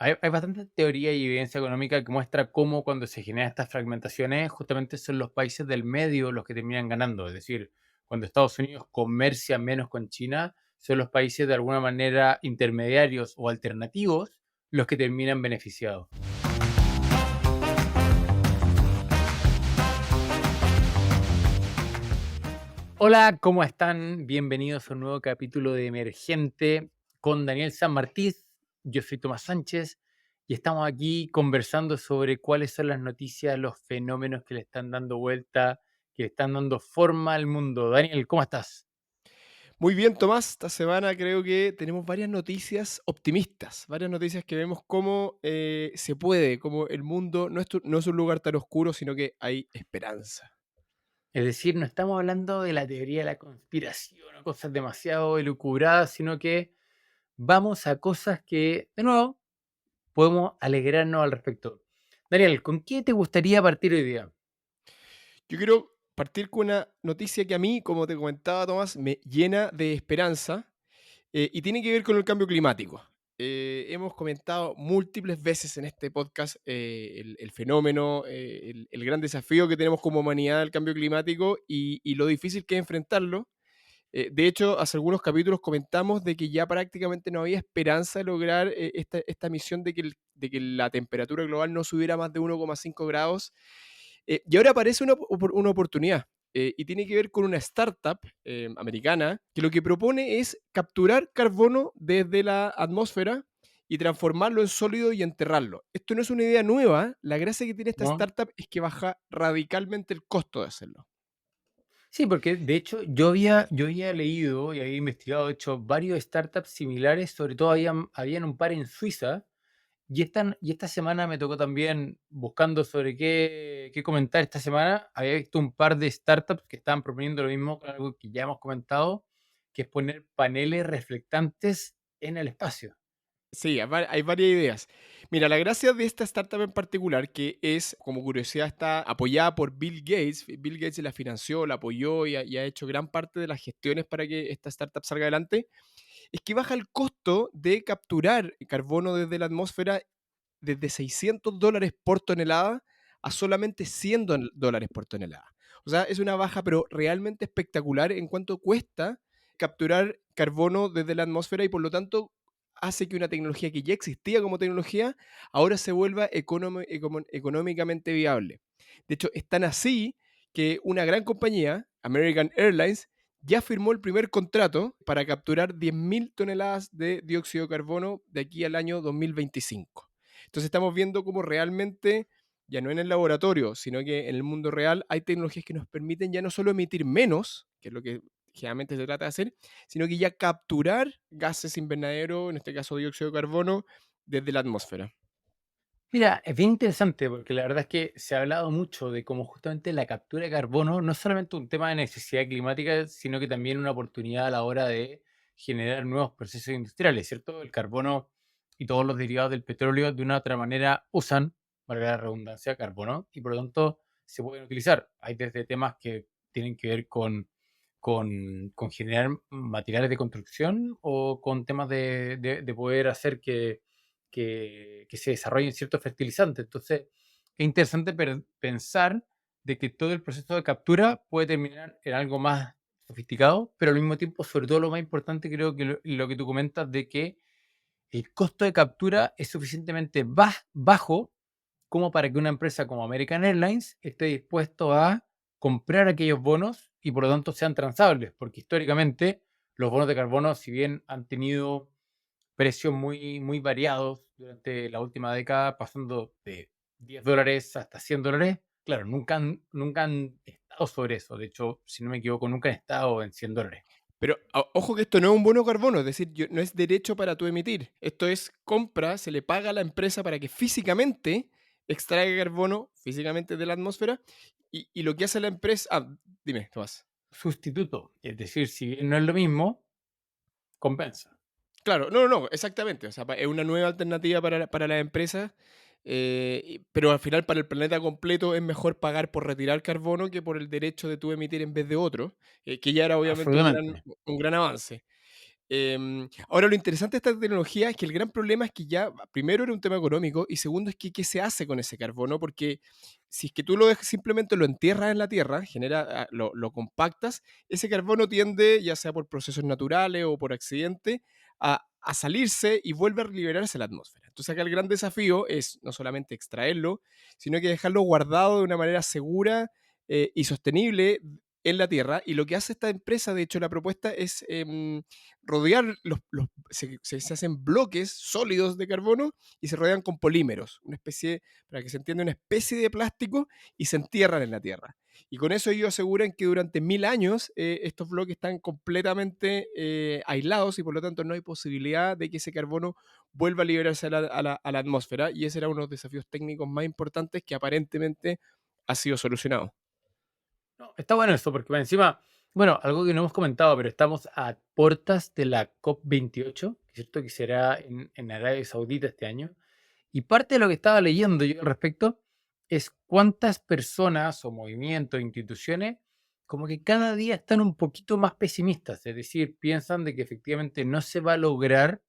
Hay bastante teoría y evidencia económica que muestra cómo cuando se generan estas fragmentaciones, justamente son los países del medio los que terminan ganando. Es decir, cuando Estados Unidos comercia menos con China, son los países de alguna manera intermediarios o alternativos los que terminan beneficiados. Hola, ¿cómo están? Bienvenidos a un nuevo capítulo de Emergente con Daniel San Martín. Yo soy Tomás Sánchez y estamos aquí conversando sobre cuáles son las noticias, los fenómenos que le están dando vuelta, que le están dando forma al mundo. Daniel, ¿cómo estás? Muy bien, Tomás. Esta semana creo que tenemos varias noticias optimistas, varias noticias que vemos cómo se puede, cómo el mundo no es un lugar tan oscuro, sino que hay esperanza. Es decir, no estamos hablando de la teoría de la conspiración o cosas demasiado elucubradas, sino que vamos a cosas que, de nuevo, podemos alegrarnos al respecto. Daniel, ¿con qué te gustaría partir hoy día? Yo quiero partir con una noticia que a mí, como te comentaba, Tomás, me llena de esperanza y tiene que ver con el cambio climático. Hemos comentado múltiples veces en este podcast el fenómeno, el gran desafío que tenemos como humanidad al cambio climático y lo difícil que es enfrentarlo. De hecho, hace algunos capítulos comentamos de que ya prácticamente no había esperanza de lograr esta misión de que la temperatura global no subiera más de 1,5 grados. Y ahora aparece una oportunidad y tiene que ver con una startup americana que lo que propone es capturar carbono desde la atmósfera y transformarlo en sólido y enterrarlo. Esto no es una idea nueva. La gracia que tiene esta ¿No? startup es que baja radicalmente el costo de hacerlo. Sí, porque de hecho yo había leído y había investigado, de hecho, varios startups similares, sobre todo habían un par en Suiza, y esta semana me tocó también, buscando sobre qué comentar esta semana, había visto un par de startups que estaban proponiendo lo mismo, algo que ya hemos comentado, que es poner paneles reflectantes en el espacio. Sí, hay varias ideas. Mira, la gracia de esta startup en particular, que es, como curiosidad, está apoyada por Bill Gates. Bill Gates la financió, la apoyó y ha hecho gran parte de las gestiones para que esta startup salga adelante, es que baja el costo de capturar carbono desde la atmósfera desde $600 por tonelada a solamente $100 por tonelada. O sea, es una baja, pero realmente espectacular en cuanto cuesta capturar carbono desde la atmósfera y por lo tanto hace que una tecnología que ya existía como tecnología ahora se vuelva económicamente viable. De hecho, es tan así que una gran compañía, American Airlines, ya firmó el primer contrato para capturar 10.000 toneladas de dióxido de carbono de aquí al año 2025. Entonces estamos viendo cómo realmente, ya no en el laboratorio, sino que en el mundo real hay tecnologías que nos permiten ya no solo emitir menos, que es lo que generalmente se trata de hacer, sino que ya capturar gases invernadero, en este caso dióxido de carbono, desde la atmósfera. Mira, es bien interesante porque la verdad es que se ha hablado mucho de cómo justamente la captura de carbono no es solamente un tema de necesidad climática, sino que también una oportunidad a la hora de generar nuevos procesos industriales, ¿cierto? El carbono y todos los derivados del petróleo de una u otra manera usan, valga la redundancia, carbono y por lo tanto se pueden utilizar. Hay desde temas que tienen que ver con generar materiales de construcción o con temas de poder hacer que se desarrollen ciertos fertilizantes. Entonces, es interesante pensar de que todo el proceso de captura puede terminar en algo más sofisticado, pero al mismo tiempo, sobre todo lo más importante, creo que lo que tú comentas de que el costo de captura es suficientemente bajo como para que una empresa como American Airlines esté dispuesto a comprar aquellos bonos y por lo tanto sean transables, porque históricamente los bonos de carbono, si bien han tenido precios muy, muy variados durante la última década, pasando de $10 hasta $100. Claro, nunca han estado sobre eso. De hecho, si no me equivoco, nunca han estado en $100. Pero ojo que esto no es un bono carbono, es decir, no es derecho para tú emitir. Esto es compra, se le paga a la empresa para que físicamente extraiga carbono físicamente de la atmósfera y lo que hace la empresa... Dime, Tomás. Sustituto, es decir, si bien no es lo mismo, compensa. Claro, no, no, no, exactamente. O sea, es una nueva alternativa para las empresas, pero al final para el planeta completo es mejor pagar por retirar carbono que por el derecho de tú emitir en vez de otro, que ya era obviamente Absolutamente. un gran avance. Ahora, lo interesante de esta tecnología es que el gran problema es que ya, primero era un tema económico y segundo es que qué se hace con ese carbono, porque si es que tú lo dejas, simplemente lo entierras en la tierra, lo compactas, ese carbono tiende, ya sea por procesos naturales o por accidente, a salirse y vuelve a liberarse a la atmósfera. Entonces acá el gran desafío es no solamente extraerlo, sino que dejarlo guardado de una manera segura y sostenible en la tierra. Y lo que hace esta empresa, de hecho, la propuesta es rodear se hacen bloques sólidos de carbono y se rodean con polímeros, una especie, para que se entienda, una especie de plástico y se entierran en la tierra. Y con eso ellos aseguran que durante 1000 años estos bloques están completamente aislados y por lo tanto no hay posibilidad de que ese carbono vuelva a liberarse a la atmósfera y ese era uno de los desafíos técnicos más importantes que aparentemente ha sido solucionado. No, está bueno eso, porque va encima, bueno, algo que no hemos comentado, pero estamos a puertas de la COP28, ¿cierto? Que será en Arabia Saudita este año. Y parte de lo que estaba leyendo yo al respecto es cuántas personas o movimientos, instituciones, como que cada día están un poquito más pesimistas, es decir, piensan de que efectivamente no se va a lograr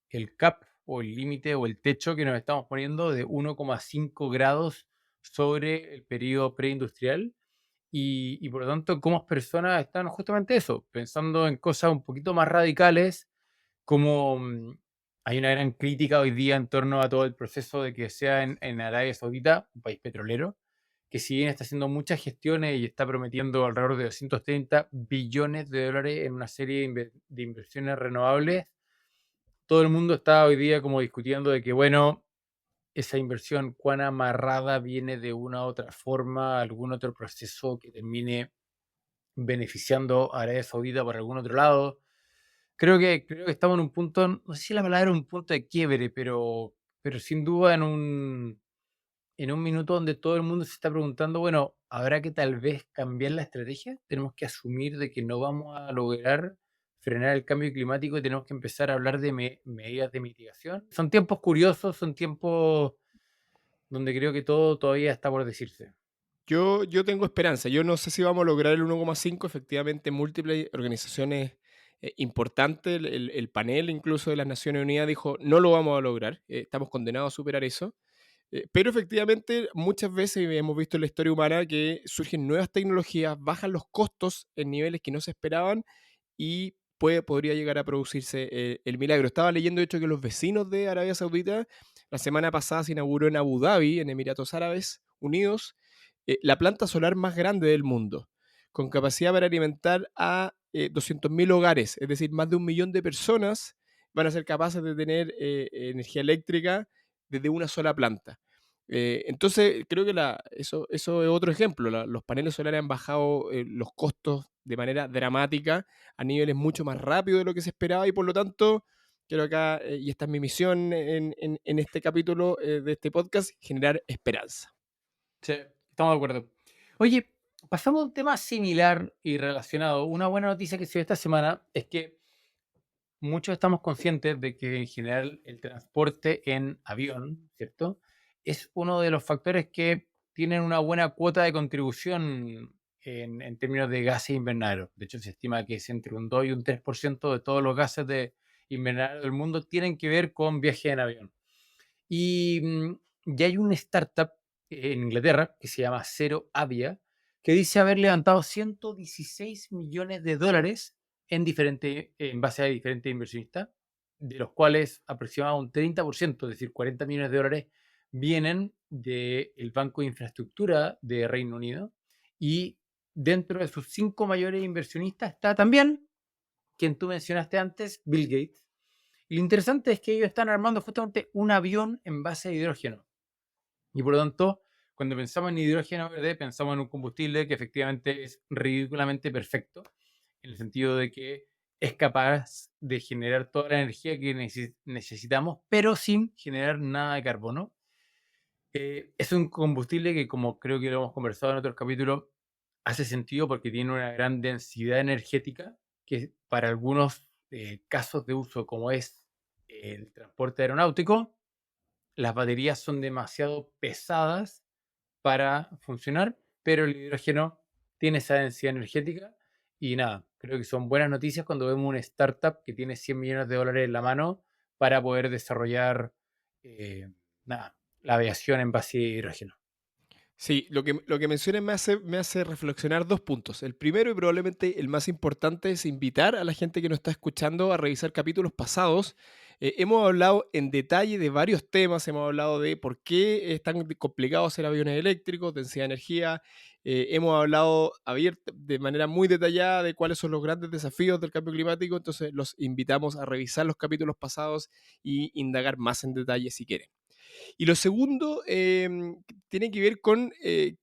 el cap o el límite o el techo que nos estamos poniendo de 1,5 grados sobre el periodo preindustrial y por lo tanto, como personas están justamente eso, pensando en cosas un poquito más radicales, como hay una gran crítica hoy día en torno a todo el proceso de que sea en Arabia Saudita, un país petrolero, que si bien está haciendo muchas gestiones y está prometiendo alrededor de 230 billones de dólares en una serie de inversiones renovables, todo el mundo está hoy día como discutiendo de que, bueno, esa inversión, cuán amarrada viene de una u otra forma, algún otro proceso que termine beneficiando a Arabia Saudita por algún otro lado. Creo que estamos en un punto, no sé si la palabra es un punto de quiebre, pero sin duda en un minuto donde todo el mundo se está preguntando, bueno, ¿habrá que tal vez cambiar la estrategia? Tenemos que asumir de que no vamos a lograr frenar el cambio climático y tenemos que empezar a hablar de medidas de mitigación. Son tiempos curiosos, son tiempos donde creo que todo todavía está por decirse. Yo tengo esperanza. Yo no sé si vamos a lograr el 1,5. Efectivamente, múltiples organizaciones importantes, el panel incluso de las Naciones Unidas dijo, no lo vamos a lograr, estamos condenados a superar eso. Pero efectivamente, muchas veces hemos visto en la historia humana que surgen nuevas tecnologías, bajan los costos en niveles que no se esperaban y podría llegar a producirse el milagro. Estaba leyendo, de hecho, que los vecinos de Arabia Saudita, la semana pasada se inauguró en Abu Dhabi, en Emiratos Árabes Unidos, la planta solar más grande del mundo, con capacidad para alimentar a 200.000 hogares, es decir, más de 1 millón de personas van a ser capaces de tener energía eléctrica desde una sola planta. Entonces, creo que eso es otro ejemplo. Los paneles solares han bajado los costos de manera dramática a niveles mucho más rápido de lo que se esperaba y por lo tanto, quiero acá, y esta es mi misión en este capítulo de este podcast, generar esperanza. Sí, estamos de acuerdo. Oye, pasamos a un tema similar y relacionado. Una buena noticia que se dio esta semana es que muchos estamos conscientes de que en general el transporte en avión, ¿cierto? Es uno de los factores que tienen una buena cuota de contribución en términos de gases invernaderos. De hecho, se estima que es entre un 2 y un 3% de todos los gases de invernadero del mundo tienen que ver con viaje en avión. Y ya hay una startup en Inglaterra que se llama Zero Avia, que dice haber levantado 116 millones de dólares en base a diferentes inversionistas, de los cuales aproximadamente un 30%, es decir, 40 millones de dólares, vienen del Banco de Infraestructura de Reino Unido. Y dentro de sus 5 mayores inversionistas está también, quien tú mencionaste antes, Bill Gates. Y lo interesante es que ellos están armando justamente un avión en base a hidrógeno. Y por lo tanto, cuando pensamos en hidrógeno verde, pensamos en un combustible que efectivamente es ridículamente perfecto, en el sentido de que es capaz de generar toda la energía que necesitamos, pero sin generar nada de carbono. Es un combustible que, como creo que lo hemos conversado en otros capítulos, hace sentido porque tiene una gran densidad energética que para algunos casos de uso, como es el transporte aeronáutico, las baterías son demasiado pesadas para funcionar, pero el hidrógeno tiene esa densidad energética y nada, creo que son buenas noticias cuando vemos una startup que tiene 100 millones de dólares en la mano para poder desarrollar eh, nada, la aviación en base a hidrógeno. Sí, lo que mencionas me hace reflexionar dos puntos. El primero y probablemente el más importante es invitar a la gente que nos está escuchando a revisar capítulos pasados. Hemos hablado en detalle de varios temas, hemos hablado de por qué es tan complicado hacer aviones eléctricos, densidad de energía, hemos hablado de manera muy detallada de cuáles son los grandes desafíos del cambio climático, entonces los invitamos a revisar los capítulos pasados y indagar más en detalle si quieren. Y lo segundo tiene que ver con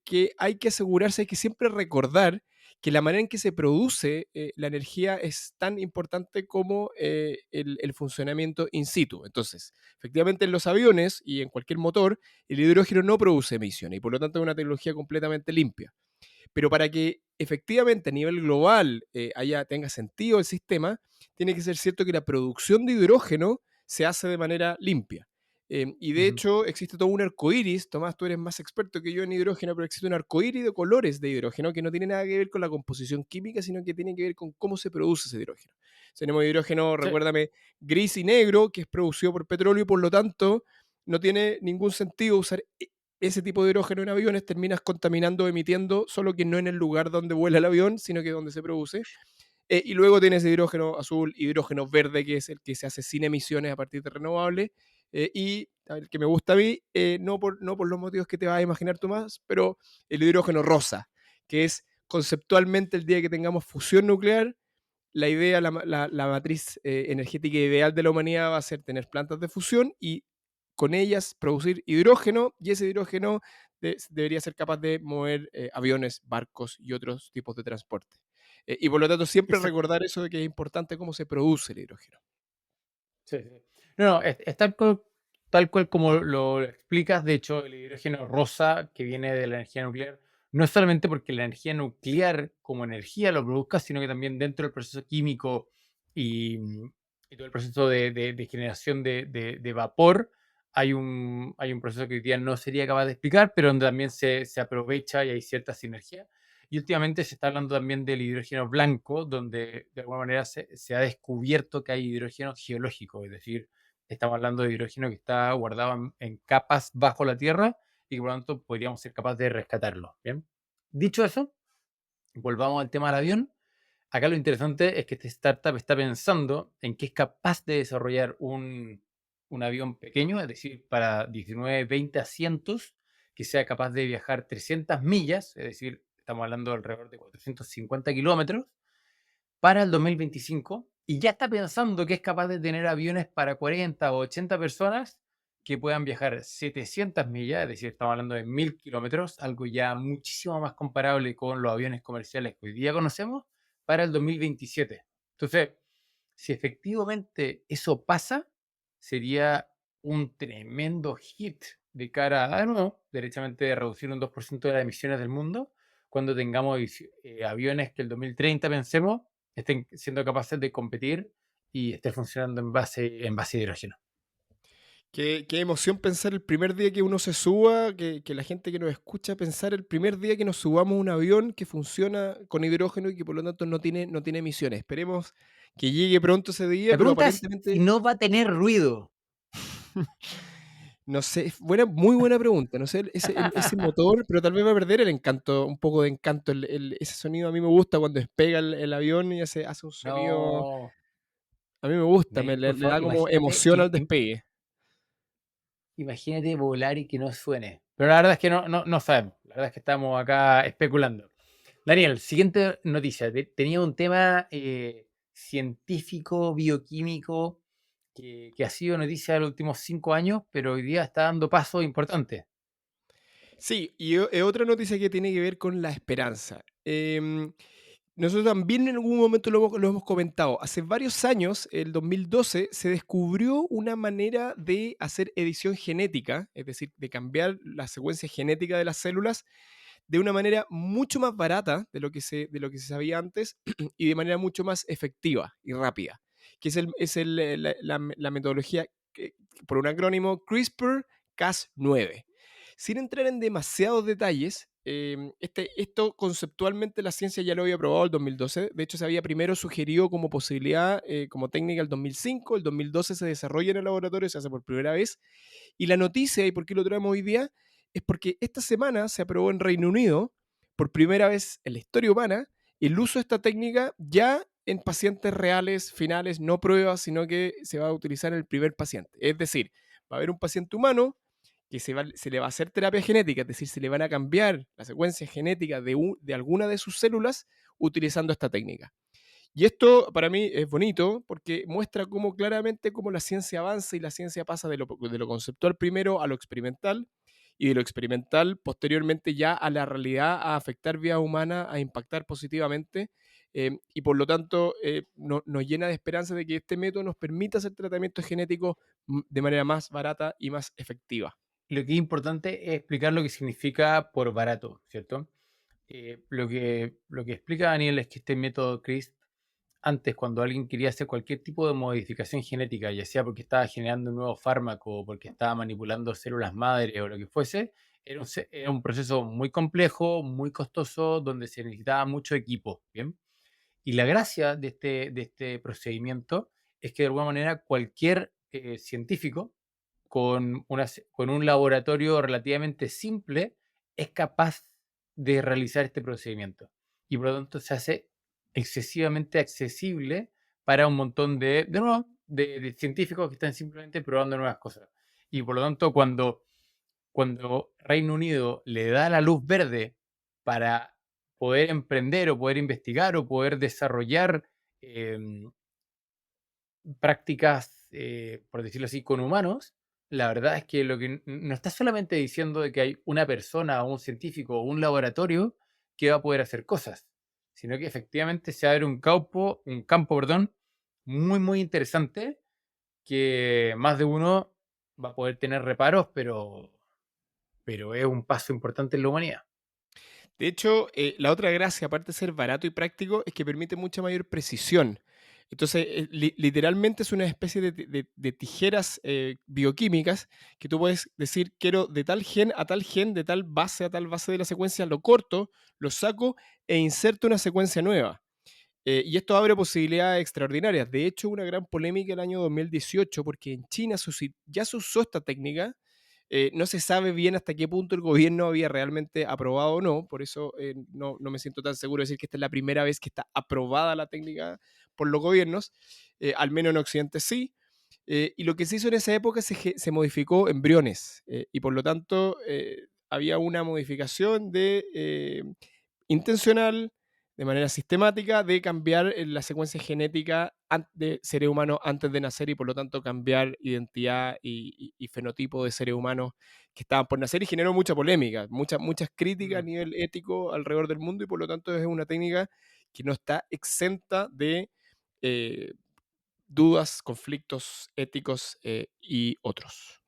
que hay que asegurarse, hay que siempre recordar que la manera en que se produce la energía es tan importante como el funcionamiento in situ. Entonces, efectivamente en los aviones y en cualquier motor, el hidrógeno no produce emisiones y por lo tanto es una tecnología completamente limpia. Pero para que efectivamente a nivel global tenga sentido el sistema, tiene que ser cierto que la producción de hidrógeno se hace de manera limpia. Y de Ujú. hecho existe todo un arco iris, Tomás, tú eres más experto que yo en hidrógeno, pero existe un arco iris de colores de hidrógeno que no tiene nada que ver con la composición química, sino que tiene que ver con cómo se produce ese hidrógeno. Tenemos hidrógeno, Sí, recuérdame, gris y negro, que es producido por petróleo y por lo tanto no tiene ningún sentido usar ese tipo de hidrógeno en aviones, terminas contaminando, emitiendo, solo que no en el lugar donde vuela el avión, sino que donde se produce. Y luego tienes hidrógeno azul, hidrógeno verde, que es el que se hace sin emisiones a partir de renovables. Y el que me gusta a mí, no por los motivos que te vas a imaginar tú más, pero el hidrógeno rosa, que es conceptualmente el día que tengamos fusión nuclear, la idea, la matriz energética ideal de la humanidad va a ser tener plantas de fusión y con ellas producir hidrógeno y ese hidrógeno debería ser capaz de mover aviones, barcos y otros tipos de transporte. Y por lo tanto siempre exacto. recordar eso de que es importante cómo se produce el hidrógeno. Sí, sí. No, no, es tal cual como lo explicas. De hecho, el hidrógeno rosa que viene de la energía nuclear no es solamente porque la energía nuclear como energía lo produzca, sino que también dentro del proceso químico y, y todo el proceso de generación de vapor hay un proceso que hoy día no sería capaz de explicar, pero donde también se aprovecha y hay cierta sinergia. Y últimamente se está hablando también del hidrógeno blanco, donde de alguna manera se ha descubierto que hay hidrógeno geológico, es decir, estamos hablando de hidrógeno que está guardado en capas bajo la Tierra y que por lo tanto podríamos ser capaces de rescatarlo. Bien. Dicho eso, volvamos al tema del avión. Acá lo interesante es que este startup está pensando en que es capaz de desarrollar un avión pequeño, es decir, para 19, 20 asientos, que sea capaz de viajar 300 millas, es decir, estamos hablando de alrededor de 450 kilómetros, para el 2025, y ya está pensando que es capaz de tener aviones para 40 o 80 personas que puedan viajar 700 millas, es decir, estamos hablando de 1000 kilómetros, algo ya muchísimo más comparable con los aviones comerciales que hoy día conocemos, para el 2027. Entonces, si efectivamente eso pasa, sería un tremendo hit de cara a, de nuevo, derechamente reducir un 2% de las emisiones del mundo, cuando tengamos aviones que el 2030, pensemos, estén siendo capaces de competir y esté funcionando en base de hidrógeno. Qué emoción pensar el primer día que uno se suba, que la gente que nos escucha pensar el primer día que nos subamos a un avión que funciona con hidrógeno y que por lo tanto no tiene emisiones. Esperemos que llegue pronto ese día, La pero pregunta es si aparentemente no va a tener ruido. no sé, muy buena pregunta. No sé, ese motor, pero tal vez va a perder el encanto, un poco de encanto. Ese sonido a mí me gusta cuando despega el avión y hace un sonido. No, A mí me gusta, le, por le favor, da como emoción al despegue. imagínate volar y que no suene. Pero la verdad es que no sabemos. La verdad es que estamos acá especulando. Daniel, siguiente noticia. Tenía un tema científico, bioquímico, que ha sido noticia de los últimos 5 años, pero hoy día está dando pasos importantes. Sí, y otra noticia que tiene que ver con la esperanza. Nosotros también en algún momento lo hemos comentado. Hace varios años, el 2012, se descubrió una manera de hacer edición genética, es decir, de cambiar la secuencia genética de las células de una manera mucho más barata de lo que se sabía antes y de manera mucho más efectiva y rápida, que es la metodología, por un acrónimo, CRISPR-Cas9. Sin entrar en demasiados detalles, esto conceptualmente la ciencia ya lo había probado el 2012. De hecho, se había primero sugerido como posibilidad, como técnica el 2005. El 2012 se desarrolla en el laboratorio, se hace por primera vez. Y la noticia, y por qué lo traemos hoy día, es porque esta semana se aprobó en Reino Unido, por primera vez en la historia humana, el uso de esta técnica ya en pacientes reales, finales, no pruebas, sino que se va a utilizar en el primer paciente. Es decir, va a haber un paciente humano que se le va a hacer terapia genética, es decir, se le van a cambiar la secuencia genética de alguna de sus células utilizando esta técnica. Y esto para mí es bonito porque muestra cómo claramente cómo la ciencia avanza y la ciencia pasa de lo conceptual primero a lo experimental y de lo experimental posteriormente ya a la realidad, a afectar vida humana, a impactar positivamente. Y por lo tanto nos llena de esperanza de que este método nos permita hacer tratamientos genéticos de manera más barata y más efectiva. Lo que es importante es explicar lo que significa por barato, ¿cierto? Lo que explica Daniel es que este método CRISP, antes cuando alguien quería hacer cualquier tipo de modificación genética, ya sea porque estaba generando un nuevo fármaco o porque estaba manipulando células madre o lo que fuese, era un proceso muy complejo, muy costoso, donde se necesitaba mucho equipo, ¿bien? Y la gracia de este procedimiento es que de alguna manera cualquier científico con un laboratorio relativamente simple es capaz de realizar este procedimiento. Y por lo tanto se hace excesivamente accesible para un montón nuevo, de científicos que están simplemente probando nuevas cosas. Y por lo tanto, cuando Reino Unido le da la luz verde para poder emprender o poder investigar o poder desarrollar em, prácticas, por decirlo así, con humanos, la verdad es que lo que no está solamente diciendo de que hay una persona o un científico o un laboratorio que va a poder hacer cosas, sino que efectivamente se abre un campo, perdón, muy, muy interesante que más de uno va a poder tener reparos, pero es un paso importante en la humanidad. De hecho, la otra gracia, aparte de ser barato y práctico, es que permite mucha mayor precisión. Entonces, literalmente es una especie de tijeras bioquímicas que tú puedes decir, quiero de tal gen a tal gen, de tal base a tal base de la secuencia, lo corto, lo saco e inserto una secuencia nueva. Y esto abre posibilidades extraordinarias. De hecho, una gran polémica el año 2018 porque en China ya se usó esta técnica. No se sabe bien hasta qué punto el gobierno había realmente aprobado o no, por eso no me siento tan seguro de decir que esta es la primera vez que está aprobada la técnica por los gobiernos, al menos en Occidente sí. Y lo que se hizo en esa época se modificó embriones y por lo tanto había una modificación intencional, de manera sistemática, de cambiar la secuencia genética de seres humanos antes de nacer y por lo tanto cambiar identidad y fenotipo de seres humanos que estaban por nacer y generó mucha polémica, muchas críticas a Mm. nivel ético alrededor del mundo y por lo tanto es una técnica que no está exenta de eh, dudas, conflictos éticos y otros.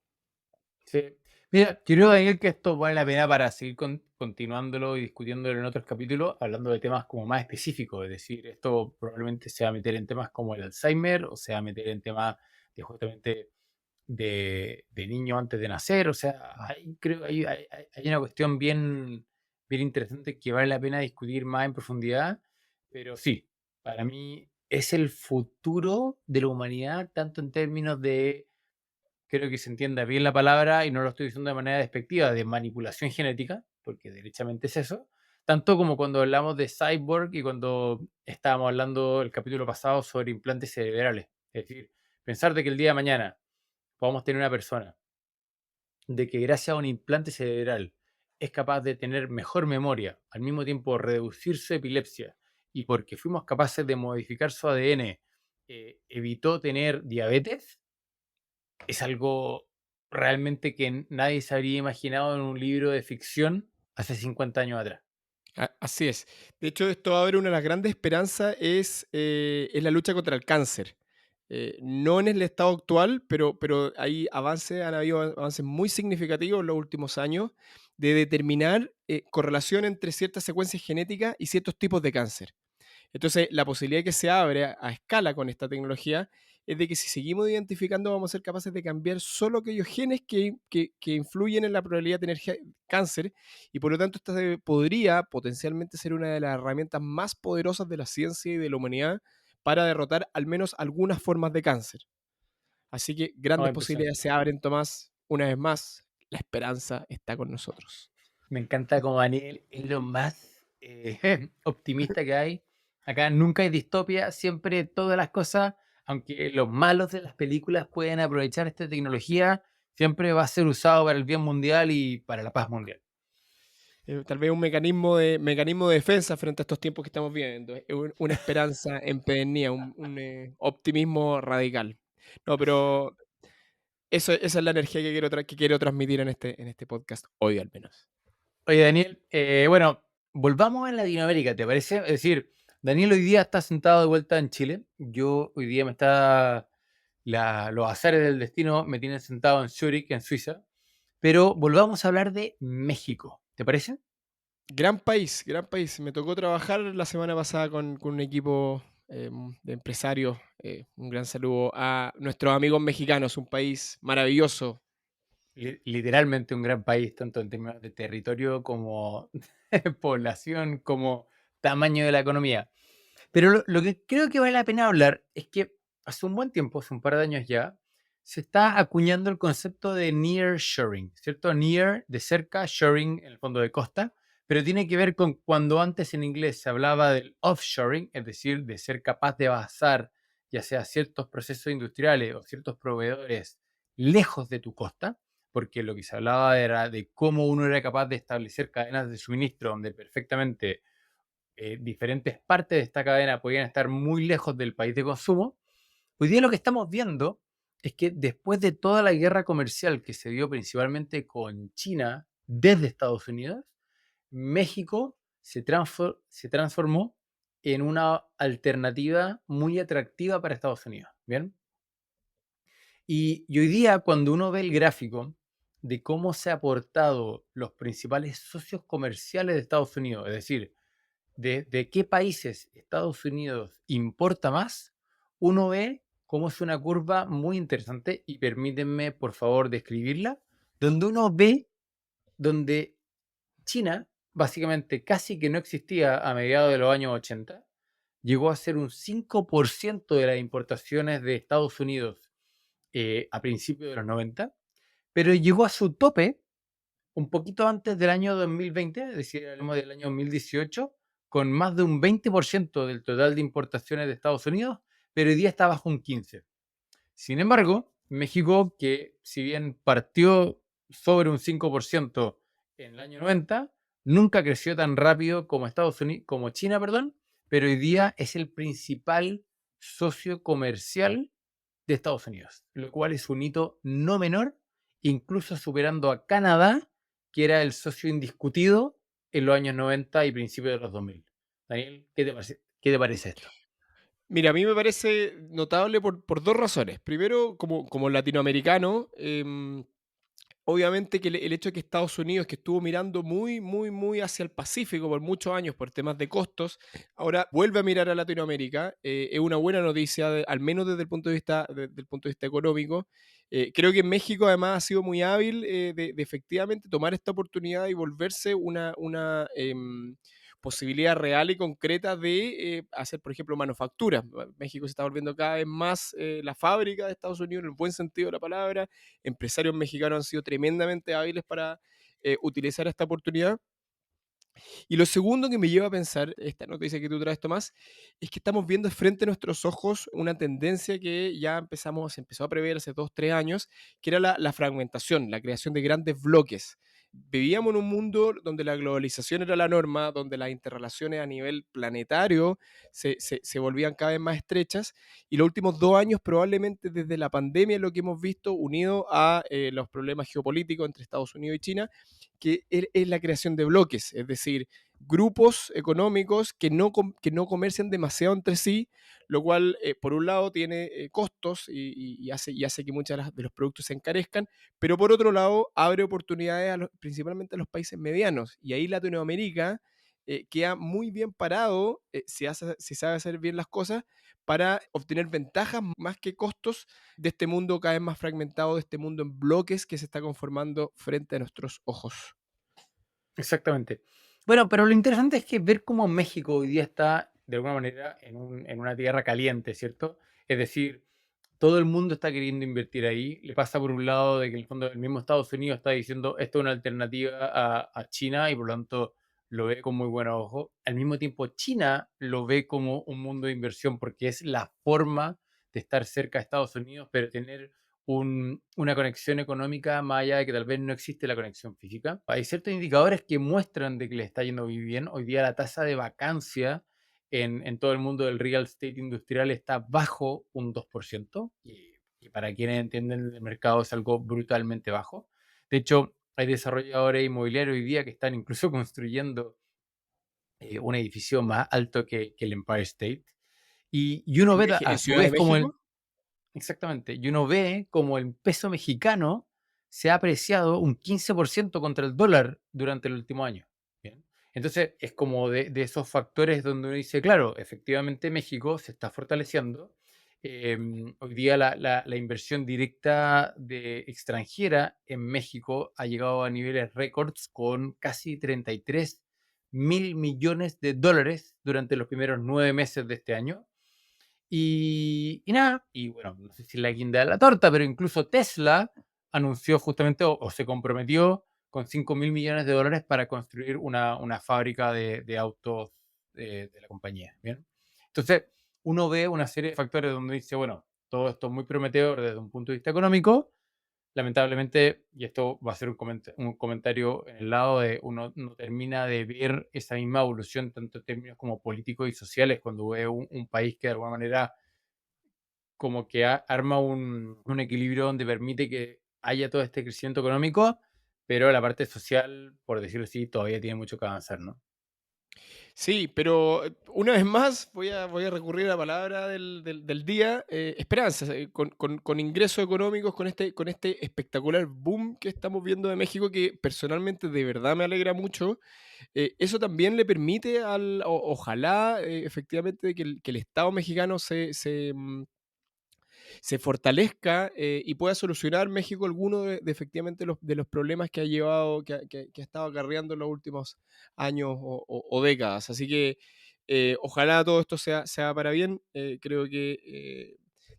Sí. Mira, yo creo, Daniel, que esto vale la pena para seguir continuándolo y discutiéndolo en otros capítulos, hablando de temas como más específicos. Es decir, esto probablemente se va a meter en temas como el Alzheimer o se va a meter en temas de justamente de niños antes de nacer. O sea, creo que hay una cuestión bien, bien interesante que vale la pena discutir más en profundidad. Pero sí, para mí es el futuro de la humanidad, tanto en términos de quiero que se entienda bien la palabra y no lo estoy diciendo de manera despectiva, de manipulación genética, porque derechamente es eso, tanto como cuando hablamos de cyborg y cuando estábamos hablando el capítulo pasado sobre implantes cerebrales. Es decir, pensar de que el día de mañana podamos tener una persona de que gracias a un implante cerebral es capaz de tener mejor memoria, al mismo tiempo reducir su epilepsia, y porque fuimos capaces de modificar su ADN, evitó tener diabetes, es algo realmente que nadie se habría imaginado en un libro de ficción hace 50 años atrás. Así es. De hecho, esto abre una de las grandes esperanzas es la lucha contra el cáncer. No en el estado actual, pero hay avances, han habido avances muy significativos en los últimos años de determinar correlación entre ciertas secuencias genéticas y ciertos tipos de cáncer. Entonces, la posibilidad que se abre a escala con esta tecnología es de que si seguimos identificando vamos a ser capaces de cambiar solo aquellos genes que influyen en la probabilidad de tener cáncer, y por lo tanto esta podría potencialmente ser una de las herramientas más poderosas de la ciencia y de la humanidad para derrotar al menos algunas formas de cáncer. Así que No, grandes posibilidades impresionante. se abren, Tomás. Una vez más, la esperanza está con nosotros. Me encanta como Daniel es lo más optimista que hay. Acá nunca hay distopia, siempre todas las cosas, aunque los malos de las películas pueden aprovechar esta tecnología, siempre va a ser usado para el bien mundial y para la paz mundial. Tal vez un mecanismo de defensa frente a estos tiempos que estamos viviendo. Es una esperanza empedernida, un optimismo radical. No, pero esa es la energía que que quiero transmitir en este podcast, hoy al menos. Oye, Daniel, bueno, volvamos a Latinoamérica, ¿te parece? Es decir, Daniel hoy día está sentado de vuelta en Chile. Yo hoy día los azares del destino me tienen sentado en Zúrich, en Suiza. Pero volvamos a hablar de México, ¿te parece? Gran país, gran país. Me tocó trabajar la semana pasada con un equipo de empresarios. Un gran saludo a nuestros amigos mexicanos, un país maravilloso. Literalmente un gran país, tanto en términos de territorio como población, como tamaño de la economía. Pero lo que creo que vale la pena hablar es que hace un buen tiempo, hace un par de años ya, se está acuñando el concepto de nearshoring, ¿cierto? Near, de cerca, shoring, en el fondo de costa, pero tiene que ver con cuando antes en inglés se hablaba del offshoring, es decir, de ser capaz de basar ya sea ciertos procesos industriales o ciertos proveedores lejos de tu costa, porque lo que se hablaba era de cómo uno era capaz de establecer cadenas de suministro donde perfectamente diferentes partes de esta cadena podían estar muy lejos del país de consumo. Hoy día lo que estamos viendo es que después de toda la guerra comercial que se dio principalmente con China desde Estados Unidos, México se transformó en una alternativa muy atractiva para Estados Unidos. ¿Bien? Y hoy día, cuando uno ve el gráfico de cómo se ha aportado los principales socios comerciales de Estados Unidos, es decir, de qué países Estados Unidos importa más, uno ve cómo es una curva muy interesante y permítanme, por favor, describirla, donde uno ve donde China, básicamente casi que no existía a mediados de los años 80, llegó a ser un 5% de las importaciones de Estados Unidos a principios de los 90, pero llegó a su tope un poquito antes del año 2020, es decir, hablamos del año 2018, con más de un 20% del total de importaciones de Estados Unidos, pero hoy día está bajo un 15%. Sin embargo, México, que si bien partió sobre un 5% en el año 90, nunca creció tan rápido como Estados Unidos, como China, perdón, pero hoy día es el principal socio comercial de Estados Unidos, lo cual es un hito no menor, incluso superando a Canadá, que era el socio indiscutido en los años 90 y principios de los 2000. Daniel, qué te parece esto? Mira, a mí me parece notable por dos razones. Primero, como latinoamericano, obviamente que el hecho de que Estados Unidos, que estuvo mirando muy hacia el Pacífico por muchos años por temas de costos, ahora vuelve a mirar a Latinoamérica. Es una buena noticia, al menos desde el punto de vista, desde el punto de vista económico. Creo que México además ha sido muy hábil de efectivamente tomar esta oportunidad y volverse una posibilidad real y concreta de hacer, por ejemplo, manufactura. México se está volviendo cada vez más la fábrica de Estados Unidos en el buen sentido de la palabra. Empresarios mexicanos han sido tremendamente hábiles para utilizar esta oportunidad. Y lo segundo que me lleva a pensar, esta noticia que tú traes, Tomás, es que estamos viendo frente a nuestros ojos una tendencia que ya se empezó a prever hace 2, 3 años, que era la fragmentación, la creación de grandes bloques. Vivíamos en un mundo donde la globalización era la norma, donde las interrelaciones a nivel planetario se volvían cada vez más estrechas, y los últimos 2 años, probablemente desde la pandemia, lo que hemos visto, unido a los problemas geopolíticos entre Estados Unidos y China, que es la creación de bloques, es decir, grupos económicos que no comercian demasiado entre sí, lo cual, por un lado, tiene costos y hace que muchos de los productos se encarezcan, pero por otro lado, abre oportunidades principalmente a los países medianos. Y ahí Latinoamérica queda muy bien parado si sabe hacer bien las cosas para obtener ventajas más que costos de este mundo cada vez más fragmentado, de este mundo en bloques que se está conformando frente a nuestros ojos. Exactamente. Bueno, pero lo interesante es que ver cómo México hoy día está, de alguna manera, en una tierra caliente, ¿cierto? Es decir, todo el mundo está queriendo invertir ahí. Le pasa por un lado de que en el fondo el mismo Estados Unidos está diciendo esto es una alternativa a China y por lo tanto lo ve con muy buenos ojos. Al mismo tiempo, China lo ve como un mundo de inversión porque es la forma de estar cerca de Estados Unidos, pero tener una conexión económica más allá de que tal vez no existe la conexión física. Hay ciertos indicadores que muestran de que le está yendo muy bien. Hoy día la tasa de vacancia en todo el mundo del real estate industrial está bajo un 2%, y para quienes entienden el mercado es algo brutalmente bajo. De hecho, hay desarrolladores inmobiliarios hoy día que están incluso construyendo un edificio más alto que el Empire State. Y uno ve En a su Ciudad de vez como el, México. exactamente, y uno ve como el peso mexicano se ha apreciado un 15% contra el dólar durante el último año. Bien. Entonces, es como de esos factores donde uno dice, claro, efectivamente México se está fortaleciendo. Hoy día la inversión directa de extranjera en México ha llegado a niveles récords con casi 33.000 millones de dólares durante los primeros 9 meses de este año. Y nada, y bueno, no sé si la guinda de la torta, pero incluso Tesla anunció justamente o se comprometió con 5.000 millones de dólares para construir una fábrica de autos de la compañía. ¿Bien? Entonces, uno ve una serie de factores donde dice, bueno, todo esto es muy prometedor desde un punto de vista económico. Lamentablemente, y esto va a ser un comentario en el lado de uno no termina de ver esa misma evolución, tanto en términos como políticos y sociales, cuando ve un país que de alguna manera como que arma un equilibrio donde permite que haya todo este crecimiento económico, pero la parte social, por decirlo así, todavía tiene mucho que avanzar, ¿no? Sí, pero una vez más voy a recurrir a la palabra del día, esperanza, con ingresos económicos, con este espectacular boom que estamos viendo de México, que personalmente de verdad me alegra mucho. Eso también le permite ojalá, efectivamente, que el Estado mexicano se fortalezca, y pueda solucionar México alguno efectivamente de los problemas que ha llevado, que ha estado acarreando en los últimos años o décadas. Así que ojalá todo esto sea para bien. Creo que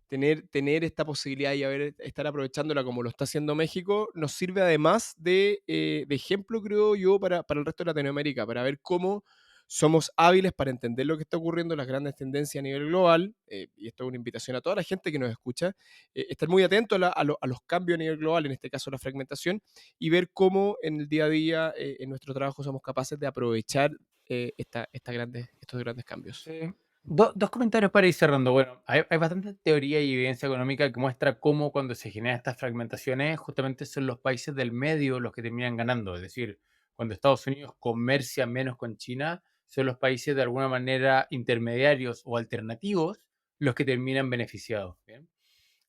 tener esta posibilidad y estar aprovechándola como lo está haciendo México nos sirve además de ejemplo, creo yo, para el resto de Latinoamérica, para ver cómo somos hábiles para entender lo que está ocurriendo, las grandes tendencias a nivel global, y esto es una invitación a toda la gente que nos escucha, estar muy atento a los cambios a nivel global, en este caso la fragmentación, y ver cómo en el día a día, en nuestro trabajo, somos capaces de aprovechar estos grandes cambios. Sí. Dos comentarios para ir cerrando. Bueno, hay bastante teoría y evidencia económica que muestra cómo cuando se generan estas fragmentaciones, justamente son los países del medio los que terminan ganando. Es decir, cuando Estados Unidos comercia menos con China, son los países de alguna manera intermediarios o alternativos los que terminan beneficiados. ¿Bien?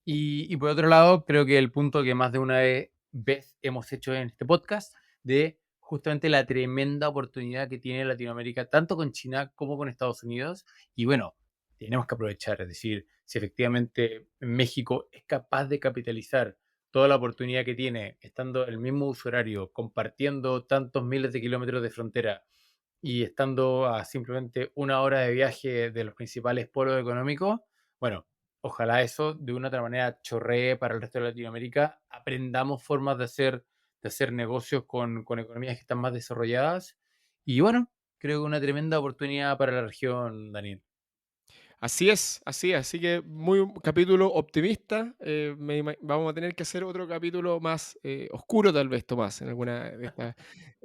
Y por otro lado, creo que el punto que más de una vez hemos hecho en este podcast, de justamente la tremenda oportunidad que tiene Latinoamérica, tanto con China como con Estados Unidos. Y bueno, tenemos que aprovechar, es decir, si efectivamente México es capaz de capitalizar toda la oportunidad que tiene, estando en el mismo uso horario, compartiendo tantos miles de kilómetros de frontera y estando a simplemente 1 hora de viaje de los principales polos económicos, bueno, ojalá eso de una otra manera chorree para el resto de Latinoamérica, aprendamos formas de hacer negocios con economías que están más desarrolladas. Y bueno, creo que una tremenda oportunidad para la región, Daniel. Así es, así que muy un capítulo optimista. Vamos a tener que hacer otro capítulo más oscuro, tal vez, Tomás, en alguna de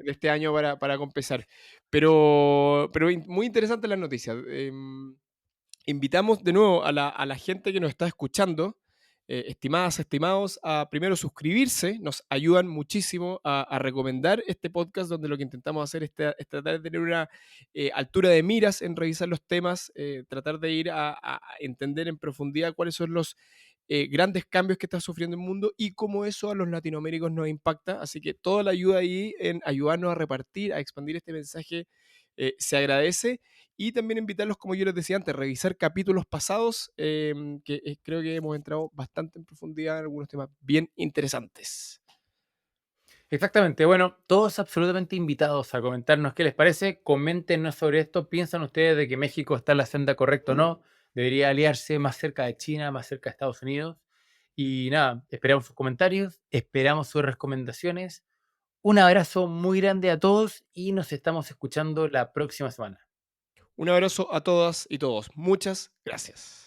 este año para compensar. Pero muy interesante las noticias. Invitamos de nuevo a la gente que nos está escuchando, estimadas, estimados, a primero suscribirse, nos ayudan muchísimo a recomendar este podcast, donde lo que intentamos hacer es tratar de tener una altura de miras en revisar los temas, tratar de ir a entender en profundidad cuáles son los grandes cambios que está sufriendo el mundo y cómo eso a los latinoaméricos nos impacta. Así que toda la ayuda ahí en ayudarnos a repartir, a expandir este mensaje, se agradece. y también invitarlos, como yo les decía antes, a revisar capítulos pasados, que creo que hemos entrado bastante en profundidad en algunos temas bien interesantes. Exactamente. Bueno, todos absolutamente invitados a comentarnos qué les parece. Coméntenos sobre esto. ¿Piensan ustedes de que México está en la senda correcta o no? ¿Debería aliarse más cerca de China, más cerca de Estados Unidos? Y nada, esperamos sus comentarios, esperamos sus recomendaciones. Un abrazo muy grande a todos y nos estamos escuchando la próxima semana. Un abrazo a todas y todos. Muchas gracias.